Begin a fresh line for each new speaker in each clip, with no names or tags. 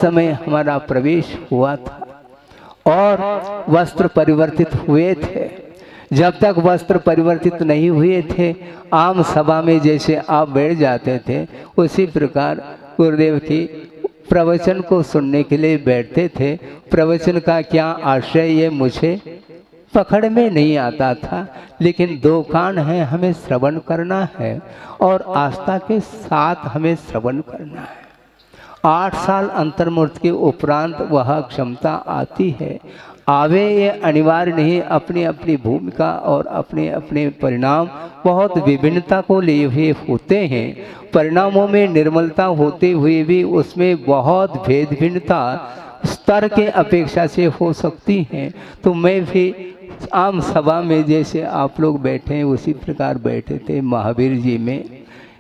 समय हमारा प्रवेश हुआ था और वस्त्र परिवर्तित हुए थे। जब तक वस्त्र परिवर्तित नहीं हुए थे, आम सभा में जैसे आप बैठ जाते थे, उसी प्रकार गुरुदेव की प्रवचन को सुनने के लिए बैठते थे। प्रवचन का क्या आशय ये मुझे पकड़ में नहीं आता था, लेकिन दो कान हैं, हमें श्रवण करना है और आस्था के साथ हमें श्रवण करना है। 8 साल अंतर्मुक्त के उपरांत वह क्षमता आती है, आवे ये अनिवार्य नहीं। अपनी अपनी भूमिका और अपने अपने परिणाम बहुत विभिन्नता को लिए हुए होते हैं। परिणामों में निर्मलता होते हुए भी उसमें बहुत भेद भिन्नता स्तर के अपेक्षा से हो सकती है। तो मैं भी आम सभा में जैसे आप लोग बैठे हैं उसी प्रकार बैठे थे महावीर जी में,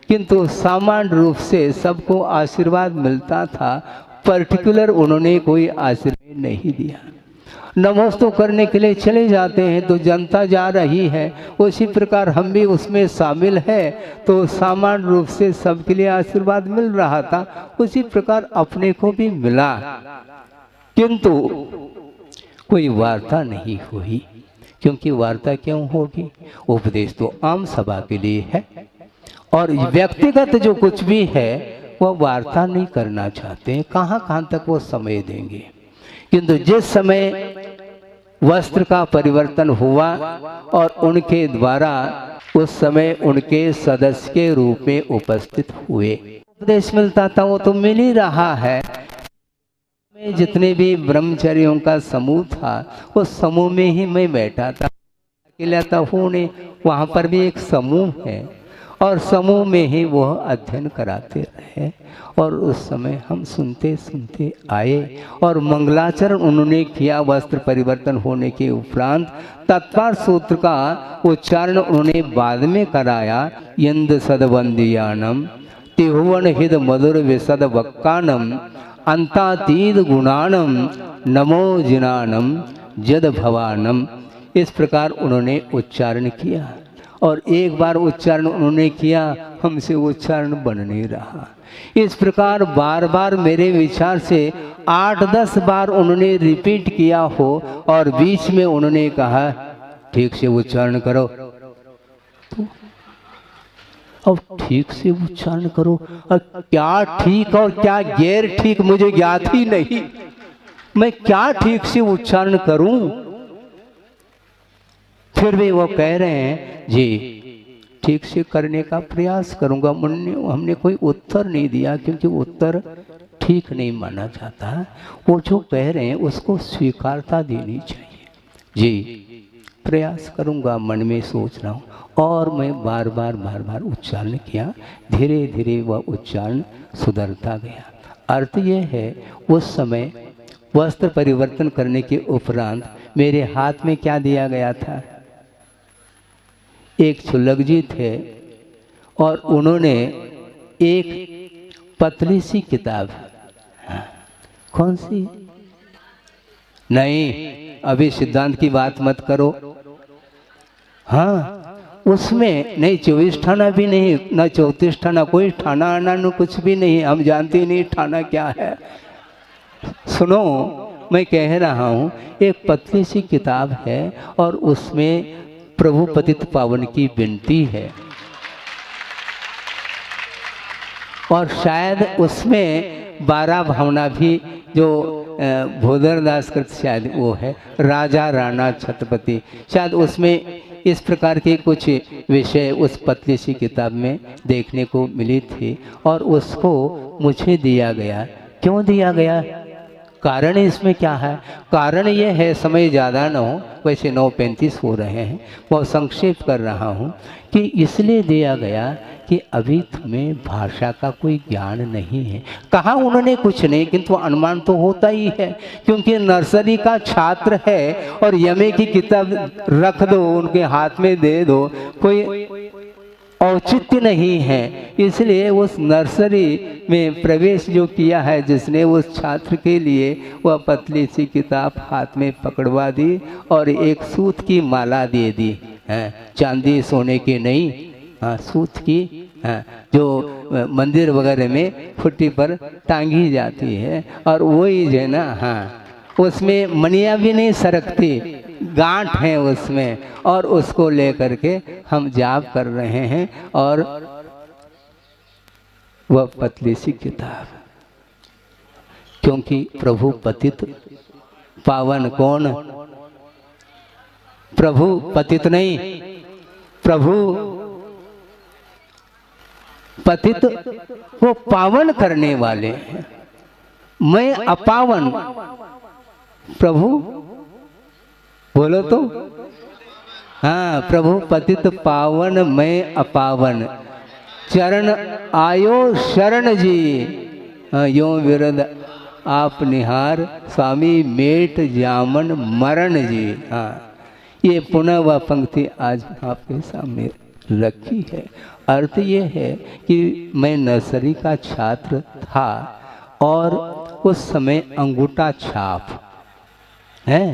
किंतु सामान्य रूप से सबको आशीर्वाद मिलता था। पर्टिकुलर उन्होंने कोई आशीर्वाद नहीं दिया। नमोस्तु करने के लिए चले जाते हैं तो जनता जा रही है, उसी प्रकार हम भी उसमें शामिल है, तो सामान्य रूप से सबके लिए आशीर्वाद मिल रहा था। उसी प्रकार अपने को भी मिला, किंतु कोई वार्ता नहीं हुई। क्योंकि वार्ता क्यों होगी? उपदेश तो आम सभा के लिए है और व्यक्तिगत जो कुछ भी है वह वार्ता नहीं करना चाहते हैं। कहाँ तक वो समय देंगे। किंतु जिस समय वस्त्र का परिवर्तन हुआ और उनके द्वारा उस समय उनके सदस्य के रूप में उपस्थित हुए, उपदेश मिलता था वो तो मिल ही रहा है। जितने भी ब्रह्मचर्यों का समूह था उस समूह में ही मैं बैठा था, अकेला तो हूँ नहीं, वहाँ पर भी एक समूह है और समूह में ही वह अध्ययन कराते रहे। और उस समय हम सुनते सुनते आए और मंगलाचरण उन्होंने किया। वस्त्र परिवर्तन होने के उपरांत तत्पर सूत्र का उच्चारण उन्होंने बाद में कराया। यंद सदवंदियानम तिहुवन हिद मधुर विशद वक्कानम अंतातीत गुणानम नमो जिनानम जद भवानम। इस प्रकार उन्होंने उच्चारण किया और एक बार उच्चारण उन्होंने किया, हमसे उच्चारण बन नहीं रहा। इस प्रकार बार बार मेरे विचार से 8-10 बार उन्होंने रिपीट किया हो और बीच में उन्होंने कहा ठीक से उच्चारण करो। तो अब ठीक से उच्चारण करो, अब क्या ठीक और क्या गैर ठीक मुझे ज्ञात ही नहीं। मैं क्या ठीक से उच्चारण करूं? फिर भी वो कह रहे हैं जी ठीक से करने का प्रयास करूंगा। हमने कोई उत्तर नहीं दिया क्योंकि उत्तर ठीक नहीं माना जाता। वो जो कह रहे हैं उसको स्वीकारता देनी चाहिए। जी प्रयास करूंगा, मन में सोच रहा हूँ। और मैं बार बार उच्चारण किया। धीरे धीरे वह उच्चारण सुधरता गया। अर्थ यह है उस समय वस्त्र परिवर्तन करने के उपरांत मेरे हाथ में क्या दिया गया था? एक छुल्लक जी थे और उन्होंने एक पतली सी किताब, कौन सी? नहीं, अभी सिद्धांत की बात मत करो। हाँ, उसमें नहीं 24 ठाना भी नहीं, ना 34 ठाना, कोई ठाना आना न कुछ भी नहीं। हम जानते नहीं ठाना क्या है। सुनो, मैं कह रहा हूँ एक पतली सी किताब है और उसमें प्रभु पतित पावन की विनती है और शायद उसमें 12 भावना भी जो भोदरदास कृत शायद वो है, राजा राणा छत्रपति, शायद उसमें इस प्रकार के कुछ विषय उस पतली सी किताब में देखने को मिली थी और उसको मुझे दिया गया। क्यों दिया गया? कारण इसमें क्या है? कारण ये है, समय ज़्यादा न हो, वैसे 9:35 हो रहे हैं, बहुत संक्षेप कर रहा हूँ कि इसलिए दिया गया कि अभी तुम्हें भाषा का कोई ज्ञान नहीं है। कहा उन्होंने कुछ नहीं, किंतु अनुमान तो होता ही है क्योंकि नर्सरी का छात्र है और यमे की किताब रख दो उनके हाथ में दे दो, कोई औचित्य नहीं है। इसलिए उस नर्सरी में प्रवेश जो किया है जिसने, उस छात्र के लिए वह पतली सी किताब हाथ में पकड़वा दी और एक सूत की माला दे दी है, चांदी सोने की नहीं, हाँ सूत की जो मंदिर वगैरह में खुट्टी पर टांगी जाती है, और वही जो है ना, हाँ, उसमें मनिया भी नहीं सरकती, गांठ है उसमें, और उसको लेकर के हम जाप कर रहे हैं। और वह पतली सी किताब, क्योंकि प्रभु पतित पावन कौन? प्रभु पतित नहीं, प्रभु पतित वो पावन करने वाले हैं। मैं अपावन, प्रभु बोलो तो, हाँ, प्रभु पतित पावन, मैं अपावन, चरण आयो शरण जी, यो विरद आप निहार, स्वामी मेट जामन मरण जी। हाँ, ये पुनः वह पंक्ति आज आपके सामने रखी है। अर्थ ये है कि मैं नर्सरी का छात्र था, और उस समय अंगूठा छाप है,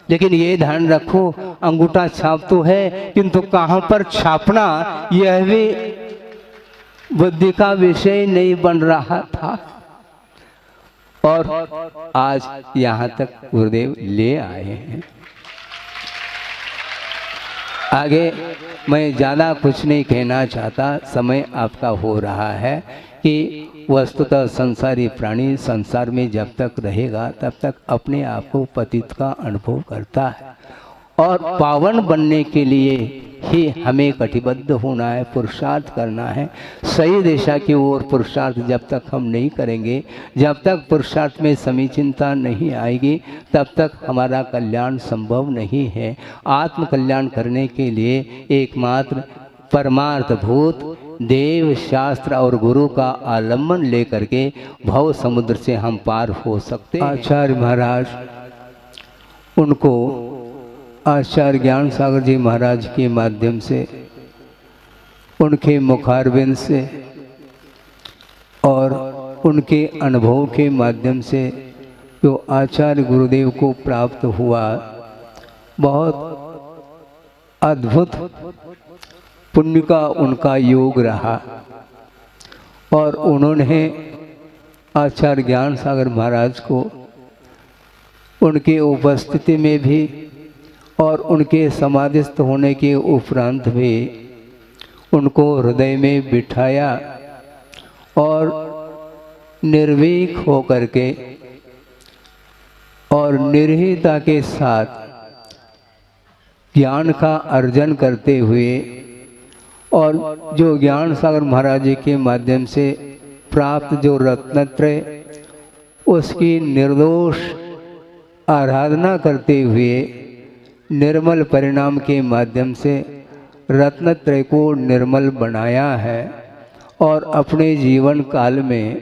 लेकिन ये ध्यान रखो, अंगूठा छाप तो है, किंतु कहाँ पर छापना यह भी बुद्धि का विषय नहीं बन रहा था। और आज यहाँ तक गुरुदेव ले आए हैं। आगे मैं ज़्यादा कुछ नहीं कहना चाहता, समय आपका हो रहा है कि वस्तुतः संसारी प्राणी संसार में जब तक रहेगा तब तक अपने आप को पतित का अनुभव करता है, और पावन बनने के लिए ही हमें कटिबद्ध होना है, पुरुषार्थ करना है। सही दिशा की ओर पुरुषार्थ जब तक हम नहीं करेंगे, जब तक पुरुषार्थ में समीचीनता नहीं आएगी, तब तक हमारा कल्याण संभव नहीं है। आत्म कल्याण करने के लिए एकमात्र परमार्थ भूत देव शास्त्र और गुरु का आलम्बन लेकर के भव समुद्र से हम पार हो सकते। आचार्य महाराज, उनको आचार्य ज्ञान सागर जी महाराज के माध्यम से, उनके मुखारबिंद से और उनके अनुभव के माध्यम से जो आचार्य गुरुदेव को प्राप्त हुआ, बहुत अद्भुत पुण्य का उनका योग रहा। और उन्होंने आचार्य ज्ञान सागर महाराज को उनके उपस्थिति में भी और उनके समाधिस्थ होने के उपरांत भी उनको हृदय में बिठाया, और निर्भीक होकर के और निर्भीकता के साथ ज्ञान का अर्जन करते हुए, और जो ज्ञान सागर महाराज जी के माध्यम से प्राप्त जो रत्नत्रय, उसकी निर्दोष आराधना करते हुए निर्मल परिणाम के माध्यम से रत्नत्रय को निर्मल बनाया है। और अपने जीवन काल में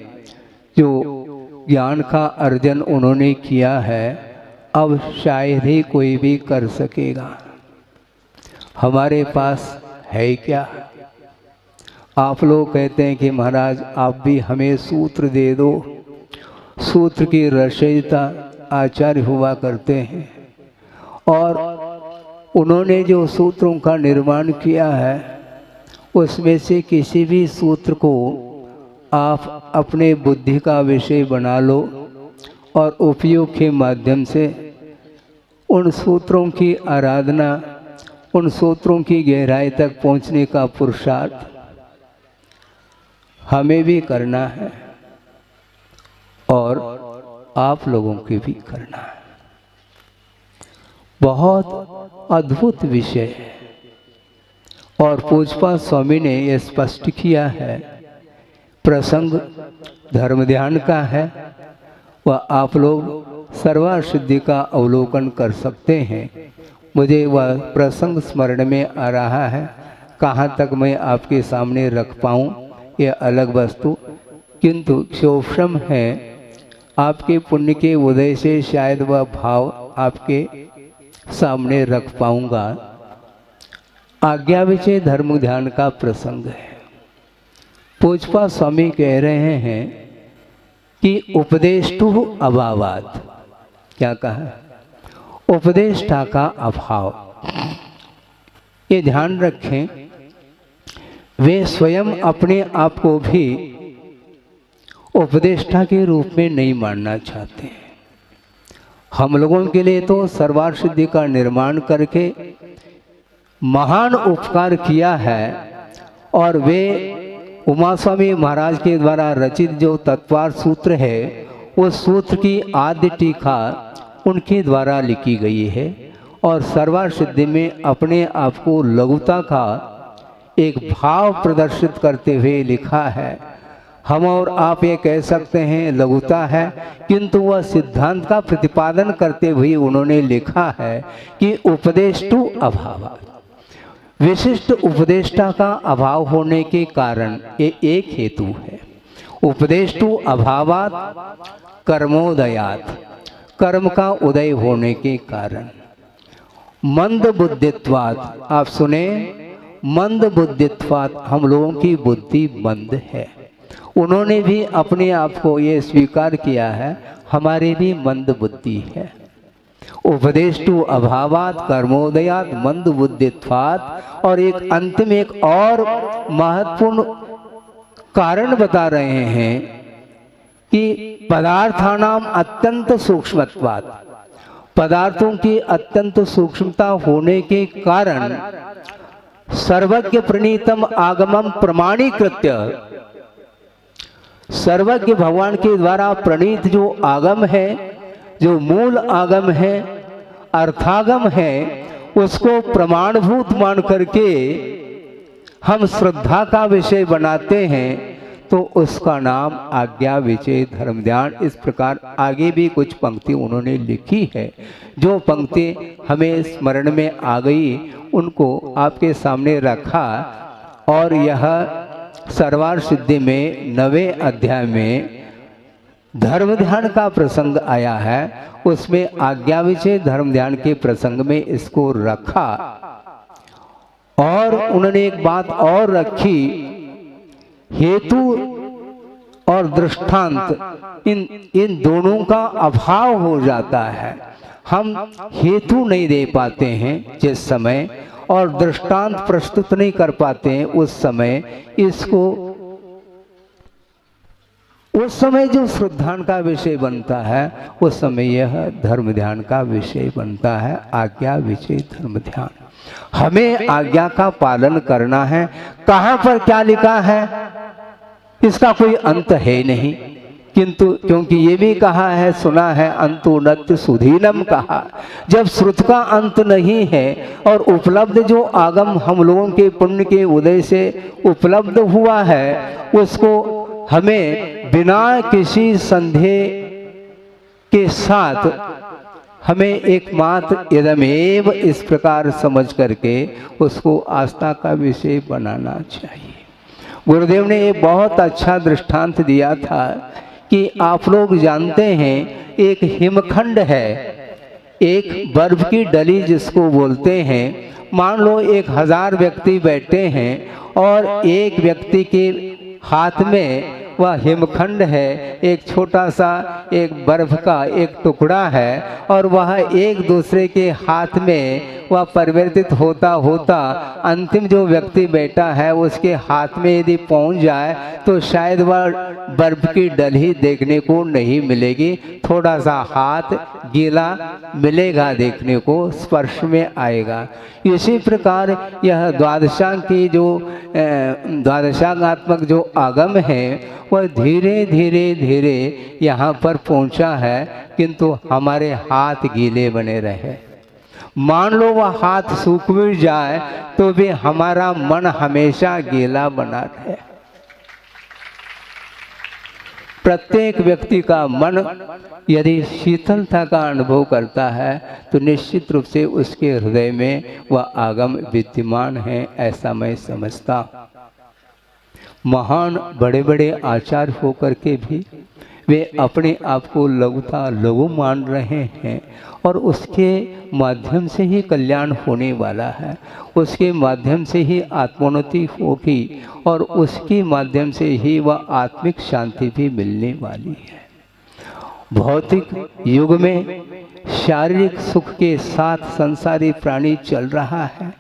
जो ज्ञान का अर्जन उन्होंने किया है, अब शायद ही कोई भी कर सकेगा। हमारे पास है क्या? आप लोग कहते हैं कि महाराज आप भी हमें सूत्र दे दो। सूत्र की रचयिता आचार्य हुआ करते हैं, और उन्होंने जो सूत्रों का निर्माण किया है, उसमें से किसी भी सूत्र को आप अपने बुद्धि का विषय बना लो, और उपयोग के माध्यम से उन सूत्रों की आराधना, उन सूत्रों की गहराई तक पहुंचने का पुरुषार्थ हमें भी करना है, और आप लोगों के भी करना है। बहुत अद्भुत विषय है, और पूज्यपाद स्वामी ने यह स्पष्ट किया है। प्रसंग धर्म ध्यान का है, वह आप लोग सर्वसिद्धि का अवलोकन कर सकते हैं। मुझे वह प्रसंग स्मरण में आ रहा है, कहाँ तक मैं आपके सामने रख पाऊँ यह अलग वस्तु, किंतु क्षोभम है आपके पुण्य के उदय से शायद वह भाव आपके सामने रख पाऊंगा। आज्ञा विषय धर्म ध्यान का प्रसंग है। पूज्यपाद स्वामी कह रहे हैं कि उपदेष्टु अभावात्, क्या कहा? उपदेष्टा का अभाव। ये ध्यान रखें, वे स्वयं अपने आप को भी उपदेष्टा के रूप में नहीं मानना चाहते हैं। हम लोगों के लिए तो सर्वार्थ सिद्धि का निर्माण करके महान उपकार किया है, और वे उमा स्वामी महाराज के द्वारा रचित जो तत्वार सूत्र है, उस सूत्र की आद्य टीका उनके द्वारा लिखी गई है, और सर्वार्थ सिद्धि में अपने आप को लघुता का एक भाव प्रदर्शित करते हुए लिखा है। हम और आप ये कह सकते हैं लघुता है, किंतु वह सिद्धांत का प्रतिपादन करते हुए उन्होंने लिखा है कि उपदेष्टु अभाव, विशिष्ट उपदेष्टा का अभाव होने के कारण ये एक हेतु है। उपदेष्टु अभावात कर्मोदयात, कर्म का उदय होने के कारण। मंद बुद्धित्वात, आप सुने, मंद बुद्धित्वात, हम लोगों की बुद्धि मंद है। उन्होंने भी अपने आप को ये स्वीकार किया है, हमारे भी मंद बुद्धि है। उपदेष्टु अभावात कर्मोदयात मंद बुद्धित्वात, और एक अंतिम एक और महत्वपूर्ण कारण बता रहे हैं कि पदार्थानाम अत्यंत सूक्ष्मत्वात्, पदार्थों की अत्यंत सूक्ष्मता होने के कारण सर्वज्ञ प्रणीतम आगमम प्रमाणीकृत्य, सर्वज्ञ भगवान के द्वारा प्रणीत जो आगम है, जो मूल आगम है, अर्थागम है, उसको प्रमाणभूत मान करके हम श्रद्धा का विषय बनाते हैं, तो उसका नाम आज्ञा विजय धर्म ध्यान। इस प्रकार आगे भी कुछ पंक्ति उन्होंने लिखी है, जो पंक्ति हमें स्मरण में आ गई उनको आपके सामने रखा। और यह सर्वार्थ सिद्धि में 9वें अध्याय में धर्म ध्यान का प्रसंग आया है, उसमें आज्ञा विजय धर्म ध्यान के प्रसंग में इसको रखा। और उन्होंने एक बात और रखी, हेतु और दृष्टांत इन दोनों का अभाव हो जाता है। हम हेतु नहीं दे पाते हैं जिस समय, और दृष्टांत प्रस्तुत नहीं कर पाते हैं उस समय, इसको उस समय जो श्रद्धान का विषय बनता है, उस समय यह धर्म ध्यान का विषय बनता है, आज्ञा विजय धर्म ध्यान। हमें आज्ञा का पालन करना है। कहाँ पर क्या लिखा है इसका कोई अंत है नहीं, किंतु क्योंकि ये भी कहा है, सुना है, अंतो नत्य सुधीनम कहा। जब श्रुत का अंत नहीं है और उपलब्ध जो आगम हम लोगों के पुण्य के उदय से उपलब्ध हुआ है, उसको हमें बिना किसी संदेह के साथ हमें एकमात्र इदमेव इस प्रकार समझ करके उसको आस्था का विषय बनाना चाहिए। गुरुदेव ने एक बहुत अच्छा दृष्टांत दिया था कि आप लोग जानते हैं, एक हिमखंड है, एक बर्फ की डली जिसको बोलते हैं। मान लो 1000 व्यक्ति बैठे हैं और एक व्यक्ति के हाथ में वह हिमखंड है, एक छोटा सा एक बर्फ का एक टुकड़ा है, और वह एक दूसरे के हाथ में वह परिवर्तित होता होता अंतिम जो व्यक्ति बैठा है उसके हाथ में यदि पहुंच जाए तो शायद वह बर्फ की डली देखने को नहीं मिलेगी, थोड़ा सा हाथ गीला मिलेगा, देखने को स्पर्श में आएगा। इसी प्रकार यह द्वादशांग की जो द्वादशांगात्मक जो आगम है वह धीरे धीरे धीरे यहाँ पर पहुँचा है, किंतु हमारे हाथ गीले बने रहे। मान लो वह हाथ सूख भी जाए तो भी हमारा मन हमेशा गीला बना रहे। प्रत्येक व्यक्ति का मन यदि शीतलता का अनुभव करता है तो निश्चित रूप से उसके हृदय में वह आगम विद्यमान है, ऐसा मैं समझता। महान बड़े बड़े आचार्य होकर के भी वे अपने आप को लघु मान रहे हैं, और उसके माध्यम से ही कल्याण होने वाला है, उसके माध्यम से ही आत्मोन्नति होगी, और उसके माध्यम से ही वह आत्मिक शांति भी मिलने वाली है। भौतिक युग में शारीरिक सुख के साथ संसारी प्राणी चल रहा है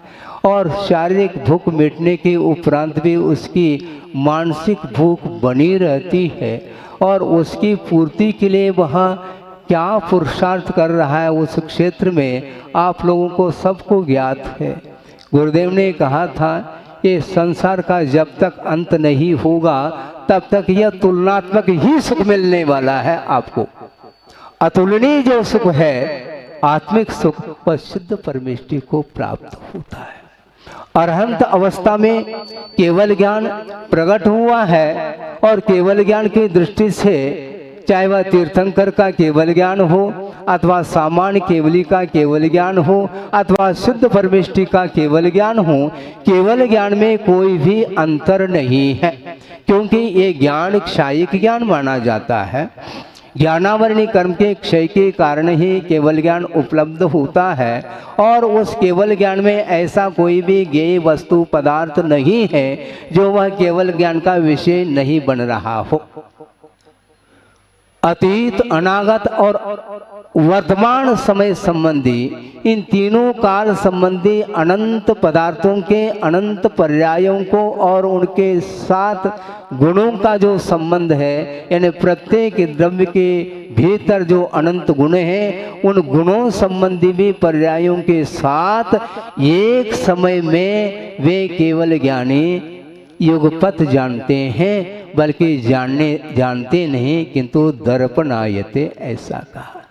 और शारीरिक भूख मिटने के उपरांत भी उसकी मानसिक भूख बनी रहती है और उसकी पूर्ति के लिए वह क्या पुरुषार्थ कर रहा है उस क्षेत्र में आप लोगों को सबको ज्ञात है। गुरुदेव ने कहा था ये संसार का जब तक अंत नहीं होगा तब तक यह तुलनात्मक ही सुख मिलने वाला है आपको। अतुलनीय जो सुख है आत्मिक सुख वह शुद्ध परमेष्टि को प्राप्त होता है। अरहंत अवस्था में केवल ज्ञान प्रकट हुआ है और केवल ज्ञान की दृष्टि से चाहे वह तीर्थंकर का केवल ज्ञान हो अथवा सामान्य केवली का केवल ज्ञान हो अथवा शुद्ध परमेष्टि का केवल ज्ञान हो, केवल ज्ञान में कोई भी अंतर नहीं है क्योंकि ये ज्ञान क्षयिक ज्ञान माना जाता है। ज्ञानावरणी कर्म के क्षय के कारण ही केवल ज्ञान उपलब्ध होता है और उस केवल ज्ञान में ऐसा कोई भी ज्ञेय वस्तु पदार्थ नहीं है जो वह केवल ज्ञान का विषय नहीं बन रहा हो। अतीत, अनागत और वर्तमान समय संबंधी इन तीनों काल संबंधी अनंत पदार्थों के अनंत पर्यायों को और उनके साथ गुणों का जो संबंध है, यानी प्रत्येक द्रव्य के भीतर जो अनंत गुण हैं उन गुणों संबंधी भी पर्यायों के साथ एक समय में वे केवल ज्ञानी युगपथ जानते हैं, बल्कि जानते नहीं किंतु दर्पणायते ऐसा कहा।